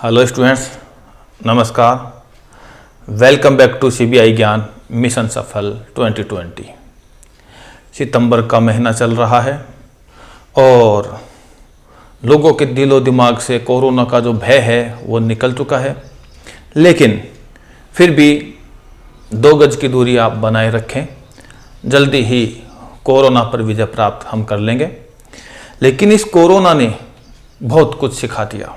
Hello students, नमस्कार। Welcome back to CBI ज्ञान mission सफल 2020। सितंबर का महीना चल रहा है और लोगों के दिलो दिमाग से कोरोना का जो भय है वो निकल चुका है, लेकिन फिर भी 2 गज की दूरी आप बनाए रखें। जल्दी ही कोरोना पर विजय प्राप्त हम कर लेंगे। लेकिन इस कोरोना ने बहुत कुछ सिखा दिया।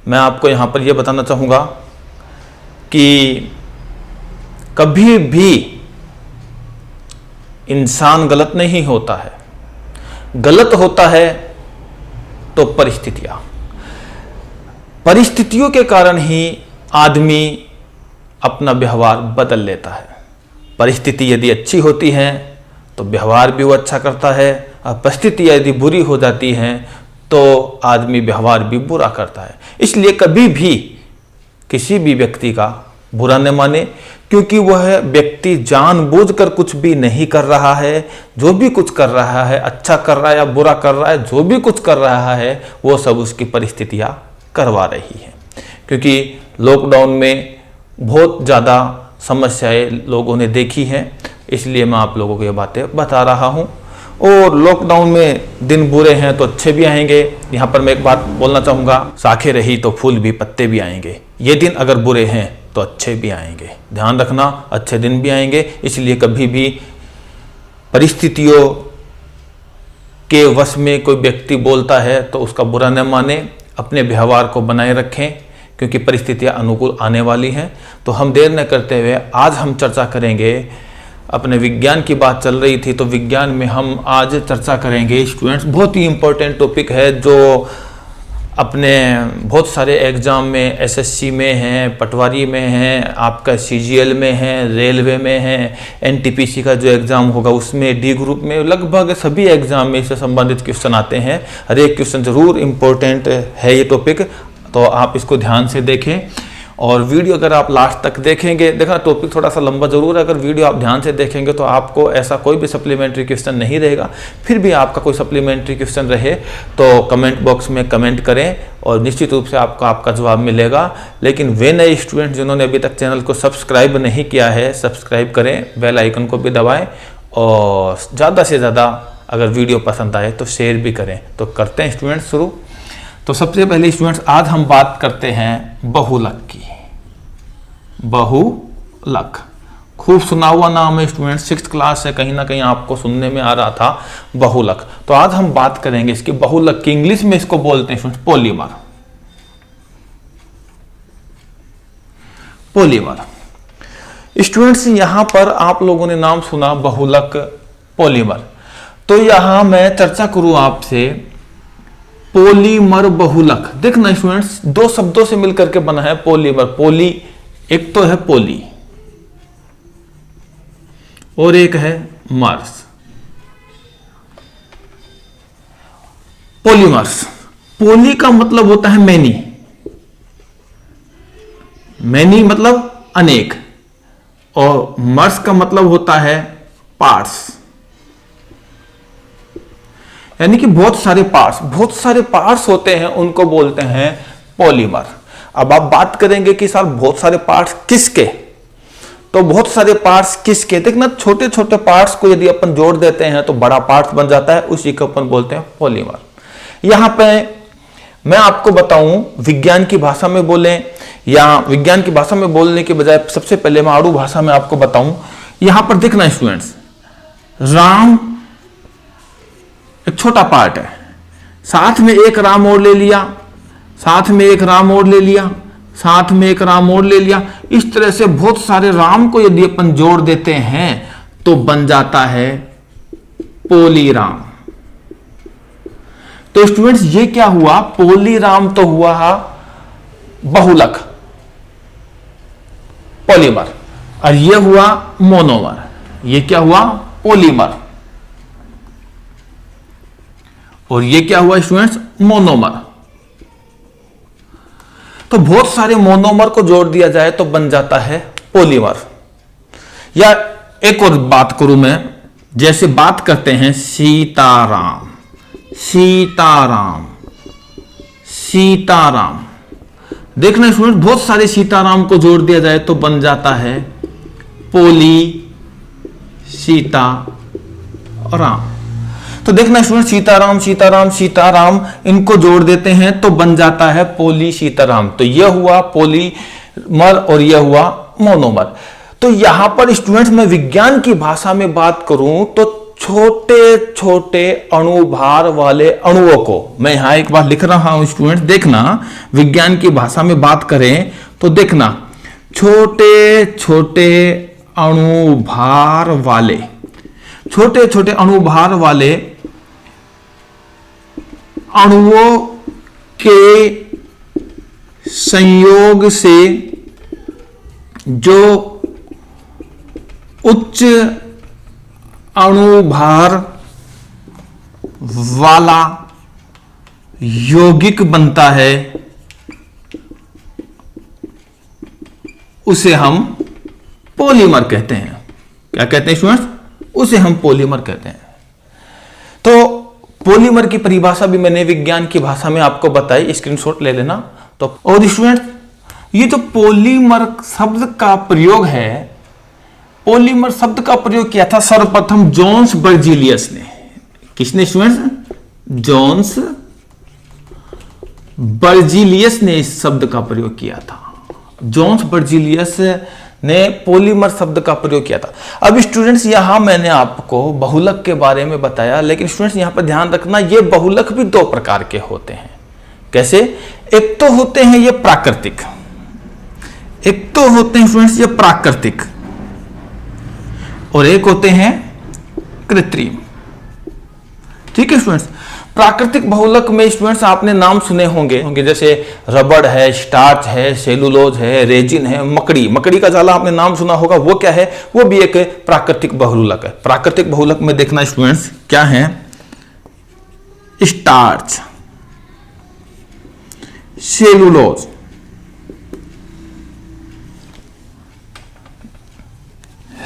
मैं आपको यहाँ पर यह बताना चाहूँगा कि कभी भी इंसान गलत नहीं होता है, गलत होता है तो परिस्थितियों के कारण ही आदमी अपना व्यवहार बदल लेता है। परिस्थिति यदि अच्छी होती है तो व्यवहार भी वो अच्छा करता है, और परिस्थिति यदि बुरी हो जाती है तो आदमी व्यवहार भी बुरा करता है। इसलिए कभी भी किसी भी व्यक्ति का बुरा न माने, क्योंकि वह व्यक्ति जानबूझकर कुछ भी नहीं कर रहा है। जो भी कुछ कर रहा है, अच्छा कर रहा है या बुरा कर रहा है, जो भी कुछ कर रहा है वो सब उसकी परिस्थितियां करवा रही हैं। क्योंकि लॉकडाउन में बहुत ज़्यादा समस्याएं लोगों ने देखी हैं, इसलिए मैं आप लोगों को ये बातें बता रहा हूँ। और लॉकडाउन में दिन बुरे हैं तो अच्छे भी आएंगे। यहाँ पर मैं एक बात बोलना चाहूँगा, साखें रही तो फूल भी पत्ते भी आएंगे। ये दिन अगर बुरे हैं तो अच्छे भी आएंगे। ध्यान रखना, अच्छे दिन भी आएंगे। इसलिए कभी भी परिस्थितियों के वश में कोई व्यक्ति बोलता है तो उसका बुरा न माने, अपने व्यवहार को बनाए रखें, क्योंकि परिस्थितियाँ अनुकूल आने वाली हैं। तो हम देर न करते हुए आज हम चर्चा करेंगे। अपने विज्ञान की बात चल रही थी तो विज्ञान में हम आज चर्चा करेंगे स्टूडेंट्स, बहुत ही इम्पोर्टेंट टॉपिक है जो अपने बहुत सारे एग्जाम में, एसएससी में है, पटवारी में है, आपका सीजीएल में है, रेलवे में है, एनटीपीसी का जो एग्ज़ाम होगा उसमें, डी ग्रुप में, लगभग सभी एग्जाम में इससे संबंधित क्वेश्चन आते हैं। हर एक क्वेश्चन ज़रूर इम्पोर्टेंट है ये टॉपिक, तो आप इसको ध्यान से देखें। और वीडियो अगर आप लास्ट तक देखेंगे, देखना टॉपिक थोड़ा सा लंबा जरूर है, अगर वीडियो आप ध्यान से देखेंगे तो आपको ऐसा कोई भी सप्लीमेंट्री क्वेश्चन नहीं रहेगा। फिर भी आपका कोई सप्लीमेंट्री क्वेश्चन रहे तो कमेंट बॉक्स में कमेंट करें और निश्चित रूप से आपको आपका जवाब मिलेगा। लेकिन वे नए स्टूडेंट जिन्होंने अभी तक चैनल को सब्सक्राइब नहीं किया है, सब्सक्राइब करें, बेल आइकन को भी दबाएँ और ज़्यादा से ज़्यादा अगर वीडियो पसंद आए तो शेयर भी करें। तो करते हैं स्टूडेंट्स शुरू। तो सबसे पहले स्टूडेंट्स आज हम बात करते हैं बहुलक की। बहुलक खूब सुना हुआ नाम है स्टूडेंट्स, 6th क्लास से कहीं ना कहीं आपको सुनने में आ रहा था बहुलक। तो आज हम बात करेंगे इसकी बहुलक की। इंग्लिश में इसको बोलते हैं स्टूडेंट्स पॉलीमर। पॉलीमर स्टूडेंट्स, यहां पर आप लोगों ने नाम सुना बहुलक, पॉलीमर। तो यहां मैं चर्चा करूं आपसे पॉलीमर बहुलक। देखना स्टूडेंट्स, 2 शब्दों से मिलकर के बना है पॉलीमर। पॉली एक तो है पॉली और एक है मर्स। पॉलीमर्स, पॉली का मतलब होता है मैनी, मैनी मतलब अनेक, और मर्स का मतलब होता है पार्ट्स, यानी कि बहुत सारे पार्ट्स होते हैं, उनको बोलते हैं पॉलीमर। अब आप बात करेंगे कि सर बहुत सारे पार्ट्स किसके, तो बहुत सारे पार्ट्स किसके, देखना छोटे छोटे पार्ट्स को यदि अपन जोड़ देते हैं तो बड़ा पार्ट्स बन जाता है, उसी को अपन बोलते हैं पॉलीमर। यहां पे मैं आपको बताऊं, विज्ञान की भाषा में बोलें या विज्ञान की भाषा में बोलने के बजाय सबसे पहले मैं आड़ू भाषा में आपको बताऊं। यहां पर देखना स्टूडेंट्स, राम एक छोटा पार्ट है, साथ में एक राम और ले लिया, साथ में एक राम और ले लिया, साथ में एक राम और ले लिया। इस तरह से बहुत सारे राम को यदि अपन जोड़ देते हैं तो बन जाता है पॉलीराम। तो स्टूडेंट्स ये क्या हुआ, पॉलीराम तो हुआ बहुलक, पॉलीमर, और ये हुआ मोनोमर। ये क्या हुआ, पॉलीमर, और ये क्या हुआ स्टूडेंट्स, मोनोमर। तो बहुत सारे मोनोमर को जोड़ दिया जाए तो बन जाता है पॉलीमर। या एक और बात करूं मैं, जैसे बात करते हैं सीताराम, सीताराम, सीताराम, देखना स्टूडेंट, बहुत सारे सीताराम को जोड़ दिया जाए तो बन जाता है पोली सीता राम। तो देखना स्टूडेंट, सीताराम सीताराम सीताराम इनको जोड़ देते हैं तो बन जाता है पोली सीताराम। तो यह हुआ पॉलीमर और यह हुआ मोनोमर। तो यहां पर स्टूडेंट्स मैं विज्ञान की भाषा में बात करूं तो छोटे छोटे अणुभार वाले अणुओं को मैं यहां एक बार लिख रहा हूं स्टूडेंट, देखना विज्ञान की भाषा में बात करें तो देखना छोटे छोटे अणुभार वाले, छोटे छोटे अणुभार वाले अणुओं के संयोग से जो उच्च अणुभार वाला यौगिक बनता है उसे हम पॉलीमर कहते हैं। क्या कहते हैं स्टूडेंट्स? उसे हम पॉलीमर कहते हैं। तो पॉलीमर की परिभाषा भी मैंने विज्ञान की भाषा में आपको बताई, स्क्रीनशॉट ले लेना। तो और स्टूडेंट, ये जो पॉलीमर शब्द का प्रयोग है, पॉलीमर शब्द का प्रयोग किया था सर्वप्रथम जोन्स बर्जीलियस ने। किसने स्टूडेंट्स? जोन्स बर्जीलियस ने इस शब्द का प्रयोग किया था। जोन्स बर्जीलियस ने पॉलीमर शब्द का प्रयोग किया था। अब स्टूडेंट्स, यहां मैंने आपको बहुलक के बारे में बताया, लेकिन स्टूडेंट्स यहां पर ध्यान रखना, ये बहुलक भी दो प्रकार के होते हैं। कैसे? एक तो होते हैं ये प्राकृतिक, एक तो होते हैं स्टूडेंट्स ये प्राकृतिक, और एक होते हैं कृत्रिम। ठीक है स्टूडेंट्स, प्राकृतिक बहुलक में स्टूडेंट्स आपने नाम सुने होंगे, जैसे रबड़ है, स्टार्च है, सेलुलोज है, रेजिन है, मकड़ी। मकड़ी का जाला आपने नाम सुना होगा, वो क्या है? वो भी एक प्राकृतिक बहुलक है। प्राकृतिक बहुलक में देखना स्टूडेंट्स क्या है? स्टार्च, सेलुलोज,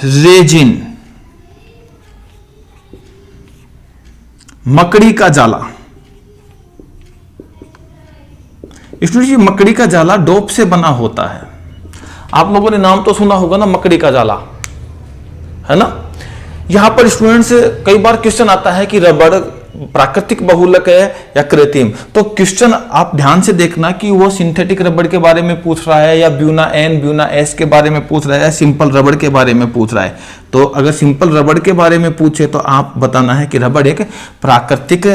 रेजिन, मकड़ी का जाला। स्टूडेंट्स, ये मकड़ी का जाला डोप से बना होता है। आप लोगों ने नाम तो सुना होगा ना, मकड़ी का जाला, है ना। यहां पर स्टूडेंट्स कई बार क्वेश्चन आता है कि रबड़ प्राकृतिक बहुलक है या कृत्रिम। तो क्वेश्चन आप ध्यान से देखना कि वो सिंथेटिक रबड़ के बारे में पूछ रहा है, या ब्यूना एन ब्यूना एस के बारे में पूछ रहा है, या सिंपल रबड़ के बारे में पूछ रहा है। तो अगर सिंपल रबड़ के बारे में पूछे तो आप बताना है कि रबड़ एक प्राकृतिक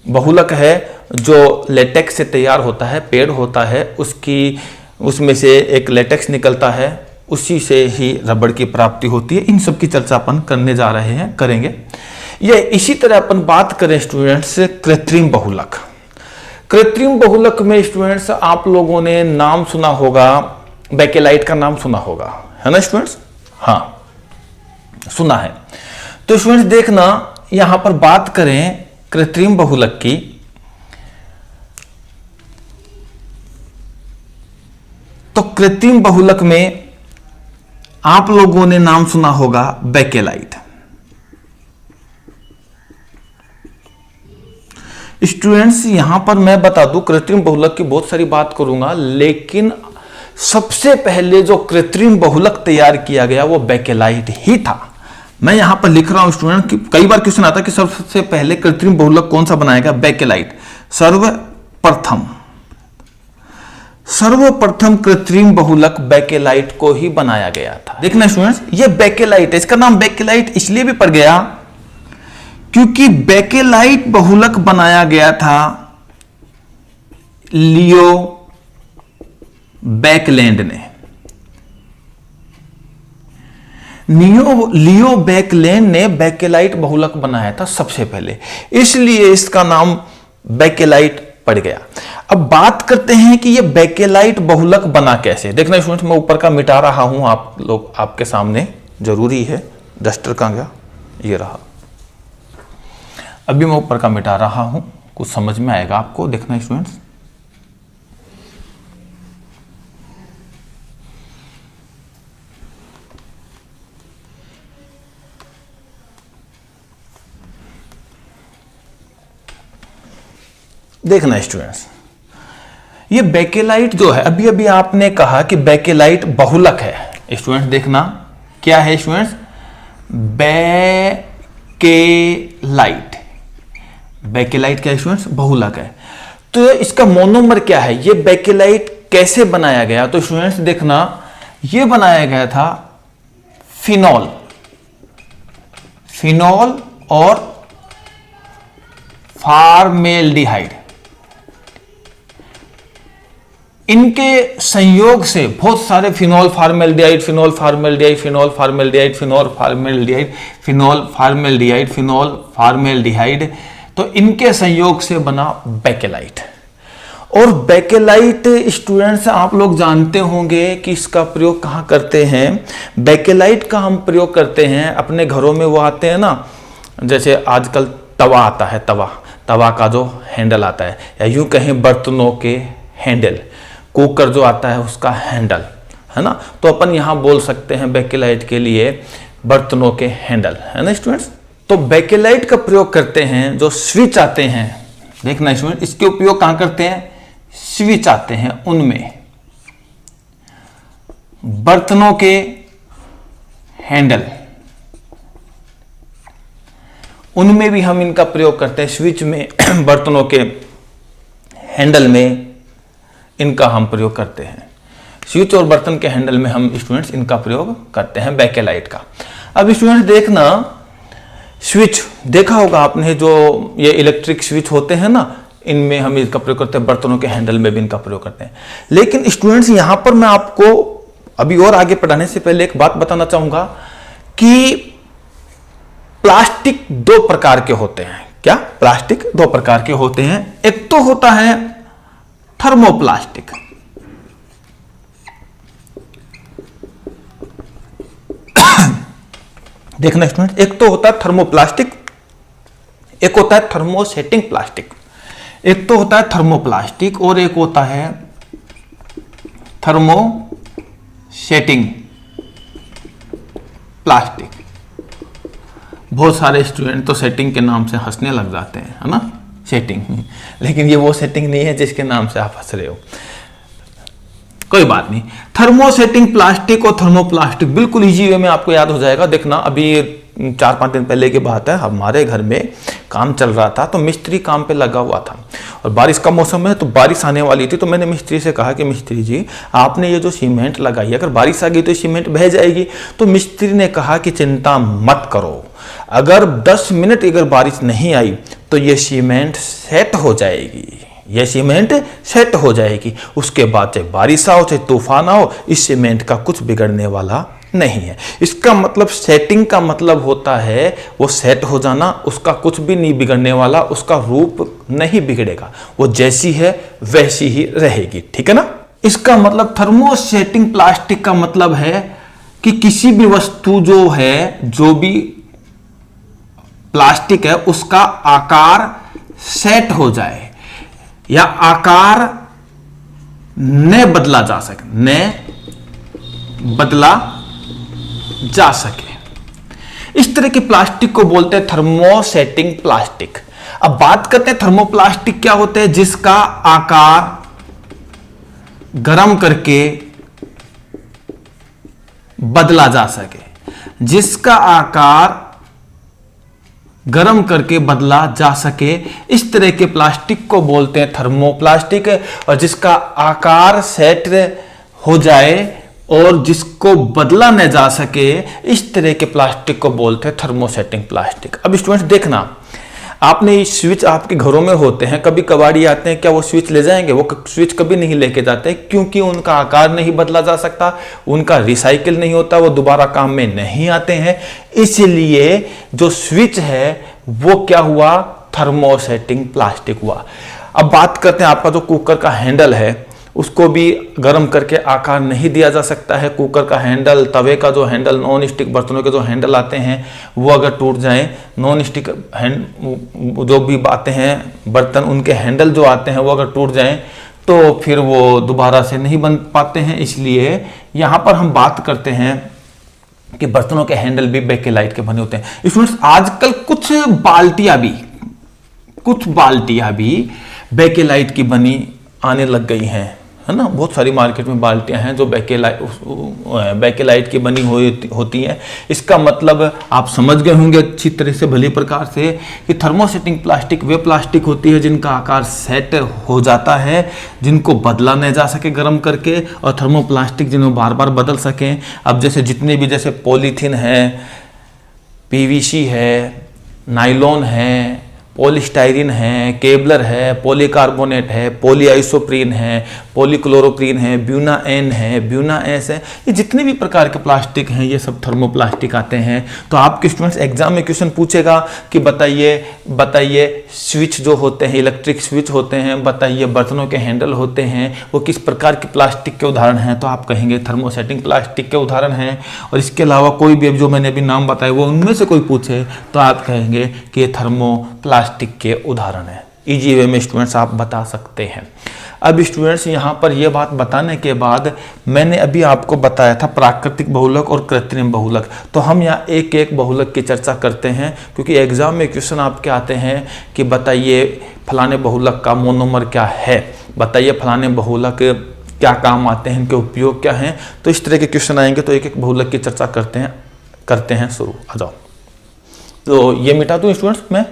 बहुलक है जो लेटेक्स से तैयार होता है, पेड़ होता है, उसमें से एक लेटेक्स निकलता है, उसी से ही रबड़ की प्राप्ति होती है। इन सब की चर्चा अपन करने जा रहे हैं, करेंगे। ये इसी तरह अपन बात करें स्टूडेंट्स कृत्रिम बहुलक। कृत्रिम बहुलक में स्टूडेंट्स आप लोगों ने नाम सुना होगा, बेकेलाइट का नाम सुना होगा, है ना स्टूडेंट्स? हाँ, सुना है। तो स्टूडेंट्स देखना, यहां पर बात करें कृत्रिम बहुलक की, तो कृत्रिम बहुलक में आप लोगों ने नाम सुना होगा बेकेलाइट। स्टूडेंट्स यहां पर मैं बता दूं, कृत्रिम बहुलक की बहुत सारी बात करूंगा, लेकिन सबसे पहले जो कृत्रिम बहुलक तैयार किया गया वो बेकेलाइट ही था। मैं यहां पर लिख रहा हूं स्टूडेंट कि कई बार क्वेश्चन आता है कि सबसे पहले कृत्रिम बहुलक कौन सा बनाएगा? बेकेलाइट। सर्वप्रथम कृत्रिम बहुलक बेकेलाइट को ही बनाया गया था। देखना स्टूडेंट्स, ये बेकेलाइट है, इसका नाम बेकेलाइट इसलिए भी पड़ गया क्योंकि बेकेलाइट बहुलक बनाया गया था लियो बैकलैंड ने। लियो बैकलैंड ने बेकेलाइट बहुलक बनाया था सबसे पहले, इसलिए इसका नाम बेकेलाइट पड़ गया। अब बात करते हैं कि ये बेकेलाइट बहुलक बना कैसे। देखना स्टूडेंट्स, मैं ऊपर का मिटा रहा हूं, आप लोग आपके सामने जरूरी है। डस्टर कहां गया? ये रहा। अभी मैं ऊपर का मिटा रहा हूं, कुछ समझ में आएगा आपको। देखना स्टूडेंट्स, देखना स्टूडेंट्स, ये बेकेलाइट जो है, अभी अभी आपने कहा कि बेकेलाइट बहुलक है। स्टूडेंट्स देखना क्या है स्टूडेंट्स, बेकेलाइट, बेकेलाइट क्या है स्टूडेंट्स, बहुलक है। तो इसका मोनोमर क्या है, ये बेकेलाइट कैसे बनाया गया? तो स्टूडेंट्स देखना, ये बनाया गया था फिनॉल, फिनॉल और फॉर्मेल्डिहाइड, इनके संयोग से बहुत सारे phenol formaldehyde, phenol formaldehyde, phenol formaldehyde, phenol formaldehyde, phenol formaldehyde, phenol formaldehyde, तो इनके संयोग से बना बेकेलाइट। और बेकेलाइट स्टूडेंट्स आप लोग जानते होंगे कि इसका प्रयोग कहाँ करते हैं। बेकेलाइट का हम प्रयोग करते हैं अपने घरों में, वो आते हैं ना, जैसे आजकल तवा आता है, तवा का जो हैंडल आता है, या यूं कहें बर्तनों के हैंडल, कुकर जो आता है उसका हैंडल, है ना। तो अपन यहाँ बोल सकते हैं बेकेलाइट के लिए बर्तनों के हैंडल, है ना स्टूडेंट्स। तो बेकेलाइट का प्रयोग करते हैं, जो स्विच आते हैं, देखना स्टूडेंट, इसके उपयोग कहाँ करते हैं, स्विच आते हैं उनमें, बर्तनों के हैंडल, उनमें भी हम इनका प्रयोग करते हैं। स्विच में, बर्तनों के हैंडल में इनका हम प्रयोग करते हैं। स्विच और बर्तन के हैंडल में हम स्टूडेंट्स इनका प्रयोग करते हैं बेकेलाइट का। अब स्टूडेंट्स देखना, स्विच देखा होगा आपने, जो ये इलेक्ट्रिक स्विच होते हैं ना, इनमें हम इसका प्रयोग करते हैं, बर्तनों के हैंडल में भी इनका प्रयोग करते हैं। लेकिन स्टूडेंट्स यहां पर मैं आपको अभी और आगे पढ़ाने से पहले एक बात बताना चाहूंगा कि प्लास्टिक दो प्रकार के होते हैं। क्या? प्लास्टिक दो प्रकार के होते हैं। एक तो होता है थर्मोप्लास्टिक, देखना स्टूडेंट, एक तो होता है थर्मोप्लास्टिक, एक होता है थर्मोसेटिंग प्लास्टिक। एक तो होता है थर्मोप्लास्टिक और एक होता है थर्मोसेटिंग प्लास्टिक। बहुत सारे स्टूडेंट तो सेटिंग के नाम से हंसने लग जाते हैं, है ना, सेटिंग, लेकिन ये वो सेटिंग नहीं है जिसके नाम से आप हंस रहे हो, कोई बात नहीं। थर्मोसेटिंग प्लास्टिक और थर्मोप्लास्टिक बिल्कुल इजी वे में आपको याद हो जाएगा। देखना, अभी 4-5 दिन पहले की बात है, हमारे घर में काम चल रहा था, तो मिस्त्री काम पे लगा हुआ था और बारिश का मौसम है, तो बारिश आने वाली थी। तो मैंने मिस्त्री से कहा कि मिस्त्री जी, आपने ये जो सीमेंट लगाई, अगर बारिश आ गई तो सीमेंट बह जाएगी। तो मिस्त्री ने कहा कि चिंता मत करो, अगर 10 मिनट अगर बारिश नहीं आई तो ये सीमेंट सेट हो जाएगी, ये सीमेंट सेट हो जाएगी। उसके बाद चाहे बारिश आओ चाहे तूफान आओ, इस सीमेंट का कुछ बिगड़ने वाला नहीं है। इसका मतलब सेटिंग का मतलब होता है वो सेट हो जाना, उसका कुछ भी नहीं बिगड़ने वाला, उसका रूप नहीं बिगड़ेगा, वो जैसी है वैसी ही रहेगी, ठीक है ना। इसका मतलब थर्मोसेटिंग प्लास्टिक का मतलब है कि किसी भी वस्तु जो है, जो भी प्लास्टिक है, उसका आकार सेट हो जाए या आकार न बदला जा सके, न बदला जा सके। इस तरह के प्लास्टिक को बोलते हैं थर्मोसेटिंग प्लास्टिक। अब बात करते हैं थर्मोप्लास्टिक क्या होते हैं, जिसका आकार गर्म करके बदला जा सके, जिसका आकार गर्म करके बदला जा सके, इस तरह के प्लास्टिक को बोलते हैं थर्मोप्लास्टिक। और जिसका आकार सेट हो जाए और जिसको बदला न जा सके, इस तरह के प्लास्टिक को बोलते हैं थर्मोसेटिंग प्लास्टिक। अब स्टूडेंट्स देखना, आपने स्विच आपके घरों में होते हैं, कभी कबाड़ी आते हैं, क्या वो स्विच ले जाएंगे? वो स्विच कभी नहीं लेके जाते, क्योंकि उनका आकार नहीं बदला जा सकता, उनका रिसाइकिल नहीं होता, वो दोबारा काम में नहीं आते हैं। इसलिए जो स्विच है वो क्या हुआ, थर्मोसेटिंग प्लास्टिक हुआ। अब बात करते हैं आपका जो कुकर का हैंडल है, उसको भी गर्म करके आकार नहीं दिया जा सकता है। कुकर का हैंडल, तवे का जो हैंडल, नॉन स्टिक बर्तनों के जो हैंडल आते हैं वो अगर टूट जाएं, नॉन स्टिक जो भी आते हैं बर्तन, उनके हैंडल जो आते हैं वो अगर टूट जाएं तो फिर वो दोबारा से नहीं बन पाते हैं। इसलिए यहाँ पर हम बात करते हैं कि बर्तनों के हैंडल भी बेकेलाइट के बने होते हैं। स्टूडेंट्स आजकल कुछ बाल्टियां भी बेकेलाइट की बनी आने लग गई हैं, है ना। बहुत सारी मार्केट में बाल्टियां हैं जो बेकेलाइट की बनी हुई होती हैं। इसका मतलब आप समझ गए होंगे अच्छी तरह से, भली प्रकार से, कि थर्मोसेटिंग प्लास्टिक वे प्लास्टिक होती है जिनका आकार सेट हो जाता है, जिनको बदला नहीं जा सके गर्म करके, और थर्मोप्लास्टिक जिन्हें बार बार बदल सकें। अब जैसे जितने भी, जैसे पॉलीथीन है, पीवीसी है, नाइलॉन है, पॉलीस्टाइरिन है, केबलर है, पॉलीकार्बोनेट है, पॉलीआइसोप्रीन है, पॉलीक्लोरोप्रीन है, ब्यूना एन है, ब्यूना एस है, ये जितने भी प्रकार के प्लास्टिक हैं ये सब थर्मोप्लास्टिक आते हैं। तो आपके स्टूडेंट्स एग्जाम में क्वेश्चन पूछेगा कि बताइए स्विच जो होते हैं, इलेक्ट्रिक स्विच होते हैं, बताइए बर्तनों के हैंडल होते हैं, वो किस प्रकार के प्लास्टिक के उदाहरण हैं, तो आप कहेंगे थर्मोसेटिंग प्लास्टिक के उदाहरण हैं। और इसके अलावा कोई भी जो मैंने अभी नाम बताए वो उनमें से कोई पूछे तो आप कहेंगे कि ये थर्मोप्लास्टिक के उदाहरण है। इजी वे में स्टूडेंट्स आप बता सकते हैं। अब स्टूडेंट्स यहाँ पर यह बात बताने के बाद मैंने अभी आपको बताया था प्राकृतिक बहुलक और कृत्रिम बहुलक, तो हम यहाँ एक एक बहुलक की चर्चा करते हैं, क्योंकि एग्जाम में क्वेश्चन आपके आते हैं कि बताइए फलाने बहुलक का मोनोमर क्या है, बताइए फलाने बहुलक क्या काम आते हैं, इनके उपयोग क्या हैं। तो इस तरह के क्वेश्चन आएंगे, तो एक एक बहुलक की चर्चा करते हैं शुरू। आ जाओ, तो ये मिटा दूं स्टूडेंट्स मैं,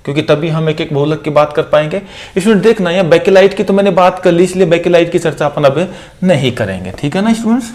क्योंकि तभी हम एक एक बहुलक की बात कर पाएंगे। स्टूडेंट देखना, ये बेकेलाइट की तो मैंने बात कर ली, इसलिए बेकेलाइट की चर्चा अपन अब नहीं करेंगे, ठीक है ना स्टूडेंट्स।